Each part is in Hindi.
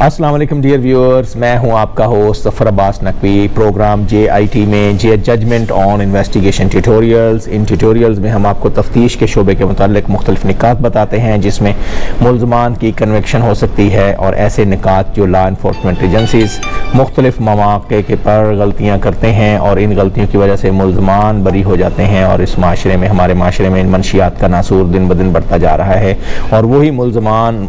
अस्सलाम वालेकुम डियर व्यूअर्स, मैं हूं आपका host Zafar Abbas Naqvi. Program JIT में जजमेंट ऑन इन्वेस्टिगेशन ट्यूटोरियल्स। इन ट्यूटोरियल्स में हम आपको तफ्तीश के शोबे के मुतालिक मुख्तलिफ निकात बताते हैं जिसमें मुल्ज़मान की कन्विक्शन हो सकती है और ऐसे निकात जो लॉ इन्फोर्समेंट एजेंसीज़ मुख्तलिफ मौक़े के पर गलतियाँ करते हैं और इन गलतियों की वजह से मुल्ज़मान बरी हो जाते हैं और इस माशरे में, हमारे माशरे में इन मनशियात का नासूर दिन ब दिन बढ़ता जा रहा है और वही मुल्ज़मान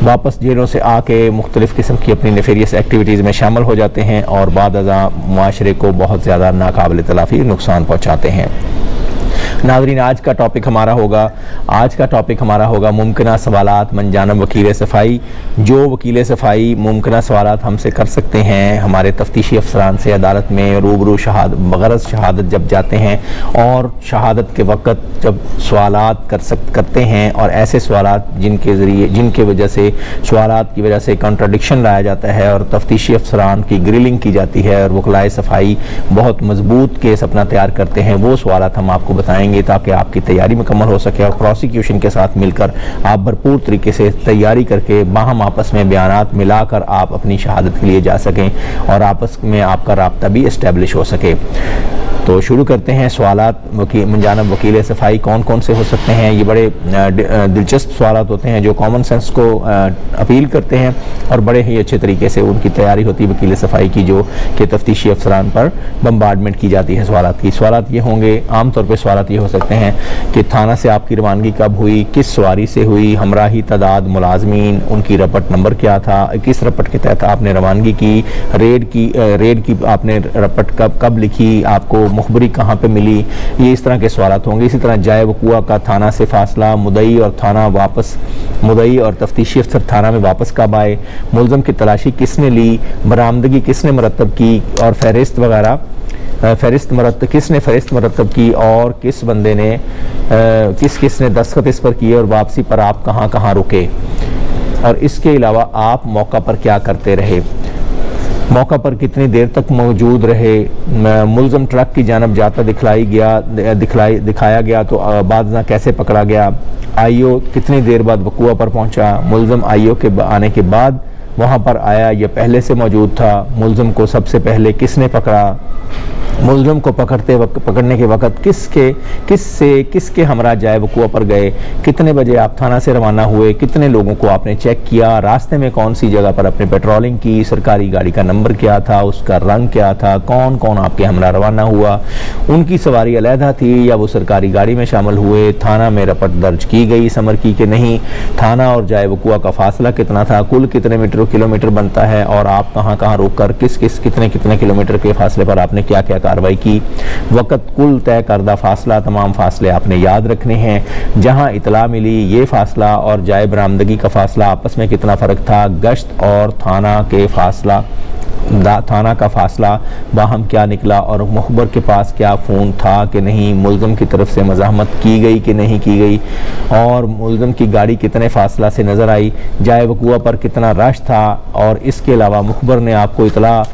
वापस जेलों से आके मुख्तलिफ़ किस्म की अपनी नेफेरियस एक्टिविटीज़ में शामिल हो जाते हैं और बाद अज़ां माशरे को बहुत ज़्यादा नाकाबिल तलाफ़ी नुकसान पहुँचाते हैं। नाज़रीन, आज का टॉपिक हमारा होगा मुमकिना सवालात मनजानब वकील सफ़ाई। जो वकील सफ़ाई मुमकिना सवालात हमसे कर सकते हैं हमारे तफ्तीशी अफसरान से अदालत में रूबरू बगरज़ शहादत जब जाते हैं और शहादत के वक़्त जब सवालात करते हैं और ऐसे सवालात जिनके वजह से सवालात की वजह से कॉन्ट्राडिक्शन लाया जाता है और तफ्तीशी अफसरान की ग्रिलिंग की जाती है और वकलाए सफ़ाई बहुत मजबूत केस अपना तैयार करते हैं, वो सवालात हम आपको बताएंगे ताकि आपकी तैयारी मुकम्मल हो सके और प्रोसिक्यूशन के साथ मिलकर आप भरपूर तरीके से तैयारी करके बाहम आपस में बयानात मिलाकर आप अपनी शहादत के लिए जा सकें और आपस में आपका राब्ता भी इस्टेब्लिश हो सके। तो शुरू करते हैं। सवालात मनजानब वकील सफ़ाई कौन कौन से हो सकते हैं? ये बड़े दिलचस्प सवालात होते हैं जो कॉमन सेंस को अपील करते हैं और बड़े ही अच्छे तरीके से उनकी तैयारी होती है वकील सफ़ाई की, जो कि तफ्तीशी अफसरान पर बम्बार्डमेंट की जाती है सवालात की। सवालात ये होंगे, आम तौर पर सवालात ये हो सकते हैं कि थाना से आपकी रवानगी कब हुई, किस सवारी से हुई, हमराही तादाद मुलाजमीन, उनकी रपट नंबर क्या था, किस रपट के तहत आपने रवानगी की, रेड की आपने रपट कब लिखी, आपको मुखबरी कहाँ पे मिली। ये इस तरह के सवालात होंगे। इसी तरह जाए वक़ुआ का थाना से फासला, मुदई और तफ्तीशी अफसर थाना में वापस कब आए, मुल्ज़म की तलाशी किसने ली, बरामदगी किसने मरतब की और फहरिस्त मरतब की और किस बंदे ने किसने दस्तखत इस पर किए और वापसी पर आप कहाँ कहाँ रुके और इसके अलावा आप मौका पर क्या करते रहे, मौका पर कितनी देर तक मौजूद रहे, मुल्ज़म ट्रक की जानब जाता दिखाया गया तो बाद कैसे पकड़ा गया, IO कितनी देर बाद वक़ुआ पर पहुंचा, मुल्ज़म IO के आने के बाद वहां पर आया या पहले से मौजूद था, मुल्ज़म को सबसे पहले किसने पकड़ा, मुल्ज़म को पकड़ने के वक़्त किसके हमरा जाए वक़ुआ पर गए, कितने बजे आप थाना से रवाना हुए, कितने लोगों को आपने चेक किया, रास्ते में कौन सी जगह पर आपने पेट्रोलिंग की, सरकारी गाड़ी का नंबर क्या था, उसका रंग क्या था, कौन कौन आपके हमरा रवाना हुआ, उनकी सवारी अलहदा थी या वो सरकारी गाड़ी में शामिल हुए, थाना में रपट दर्ज की गई समर की कि नहीं, थाना और जाए वक़ुआ का फासला कितना था, कुल कितने किलोमीटर बनता है और आप कहाँ कहाँ रोक कर कितने किलोमीटर के फासले पर आपने क्या क्या कार्रवाई की, वक़्त कुल तय करदा फासला, तमाम फासले आपने याद रखने हैं, जहां इतला मिली ये फासला और जाए बरामदगी का फासला आपस में कितना फ़र्क था, गश्त और थाना का फासला बाहम क्या निकला और मुखबर के पास क्या फ़ोन था कि नहीं, मुल्ज़म की तरफ से मज़ाहमत की गई कि नहीं की गई और मुल्ज़म की गाड़ी कितने फासला से नज़र आई, जाए वक़ुआ पर कितना रश था और इसके अलावा मुखबर ने आपको इतला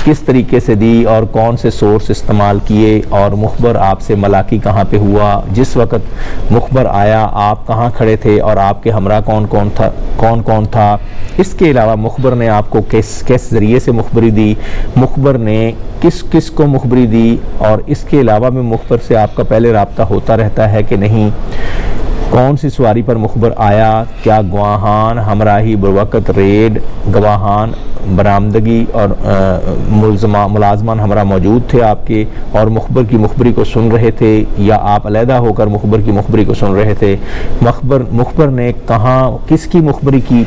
किस तरीके से दी और कौन से सोर्स इस्तेमाल किए और मुखबर आपसे मलाकी कहाँ पे हुआ, जिस वक़्त मुखबर आया आप कहाँ खड़े थे और आपके हमरा कौन कौन था। इसके अलावा मुखबर ने आपको किस ज़रिए से मुखबरी दी, मुखबर ने किस को मुखबरी दी और इसके अलावा भी मुखबर से आपका पहले रब्ता होता रहता है कि नहीं, कौन सी सवारी पर मुखबर आया, क्या गवाहान हमराही बवक़्त रेड गवाहान बरामदगी और मुलाजमान हमरा मौजूद थे आपके और मुखबर की मुखबरी को सुन रहे थे या आप अलहदा होकर मुखबर की मुखबरी को सुन रहे थे, मुखबर ने कहाँ किसकी मुखबरी की,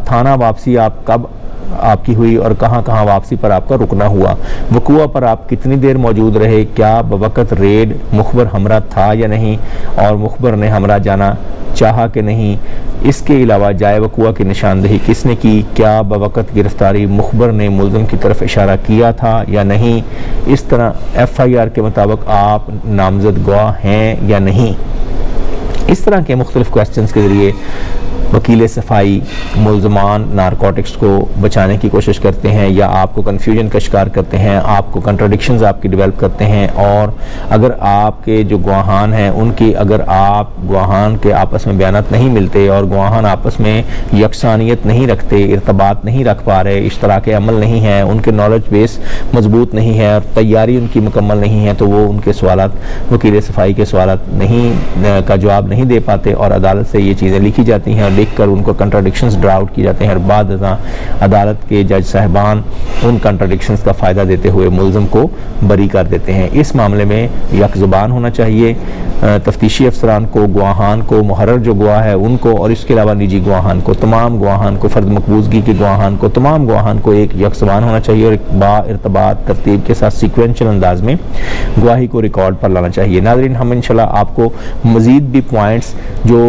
थाना वापसी आप कब आपकी हुई और कहाँ कहाँ वापसी पर आपका रुकना हुआ, वक़ुआ पर आप कितनी देर मौजूद रहे, क्या बवक़्त रेड मुखबर हमरा था या नहीं और मुखबर ने हमरा जाना चाहा कि नहीं, इसके अलावा जाए वक़ुआ की निशानदेही किसने की, क्या बवक़्त गिरफ्तारी मुखबर ने मुल्ज़म की तरफ इशारा किया था या नहीं, इस तरह FIR के मुताबिक आप नामज़द गवाह हैं या नहीं। इस तरह के मुख्तलिफ़ क्वेश्चंस के ज़रिए वकील सफाई मुल्ज़मान नारकोटिक्स को बचाने की कोशिश करते हैं या आपको कन्फ्यूजन का शिकार करते हैं, आपको कंट्राडिक्शंस आपकी डेवलप करते हैं, और अगर आपके जो गवाहान हैं उनकी अगर आप गवाहान के आपस में बयानात नहीं मिलते और गवाहान आपस में यकसानियत नहीं रखते, इर्तबात नहीं रख पा रहे, इश्तराक अमल नहीं है, उनके नॉलेज बेस मजबूत नहीं है और तैयारी उनकी मुकम्मल नहीं है, तो वो उनके सवालात वकील सफाई के सवालात नहीं का जवाब नहीं दे पाते और अदालत से ये चीज़ें लिखी जाती हैं और लिख कर उनको कंट्राडिक्शंस ड्रा आउट की जाते हैं और बाद अदालत के जज साहबान उन कंट्राडिक्शंस का फ़ायदा देते हुए मुल्ज़म को बरी कर देते हैं। इस मामले में यक ज़ुबान होना चाहिए, तफ्तीशी अफसरान को, गवाहान को, मुहर्रर जो गवाह है उनको और इसके अलावा निजी गवाहान को, तमाम गवाहान को, फ़र्द मकबूजगी के गवाहान को, तमाम गवाहान को एक यक ज़ुबान होना चाहिए और एक बाइर्तबात तरतीब के साथ सीक्वेंशल अंदाज में गवाही को रिकॉर्ड पर लाना चाहिए। नाज़रीन, हम इंशाल्लाह आपको मज़ीद भी पॉइंट्स जो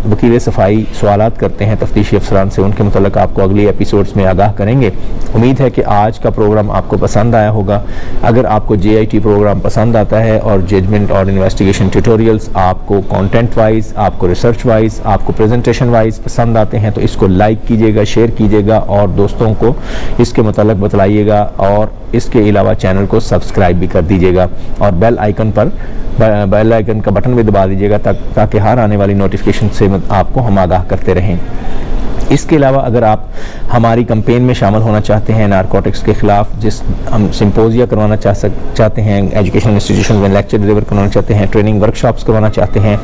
वकील सफाई सवालात करते हैं तफ्तीशी अफसरान से उनके मुतल्लिक़ आपको अगले एपिसोड्स में आगाह करेंगे। उम्मीद है कि आज का प्रोग्राम आपको पसंद आया होगा। अगर आपको JIT प्रोग्राम पसंद आता है और जजमेंट और इन्वेस्टिगेशन ट्यूटोरियल्स आपको कंटेंट वाइज, आपको रिसर्च वाइज, आपको प्रेजेंटेशन वाइज पसंद आते हैं तो इसको लाइक कीजिएगा, शेयर कीजिएगा और दोस्तों को इसके मुतल्लिक़ बतलाइएगा और इसके अलावा चैनल को सब्सक्राइब भी कर दीजिएगा और बेल आइकन का बटन भी दबा दीजिएगा ताकि हर आने वाली नोटिफिकेशन से आपको हम आगाह करते रहें। इसके अलावा अगर आप हमारी कैंपेन में शामिल होना चाहते हैं नारकोटिक्स के ख़िलाफ़, जिस हम सिंपोजिया करवाना चाहते हैं, एजुकेशनल इंस्टीट्यूशन में लेक्चर डिलीवर करवाना चाहते हैं, ट्रेनिंग वर्कशॉप्स करवाना चाहते हैं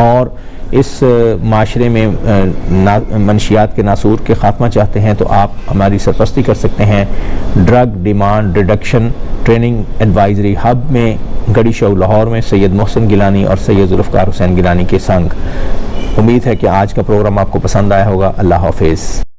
और इस माशरे में मनशियात के नासूर के ख़ात्मा चाहते हैं तो आप हमारी सरपरस्ती कर सकते हैं। Drug demand reduction training advisory hub में गड़ी शो लाहौर में सैयद मोहसिन गिलानी और सैयद जुल्फ़कार हुसैन गिलानी के संग। उम्मीद है कि आज का प्रोग्राम आपको पसंद आया होगा। अल्लाह हाफ़िज़।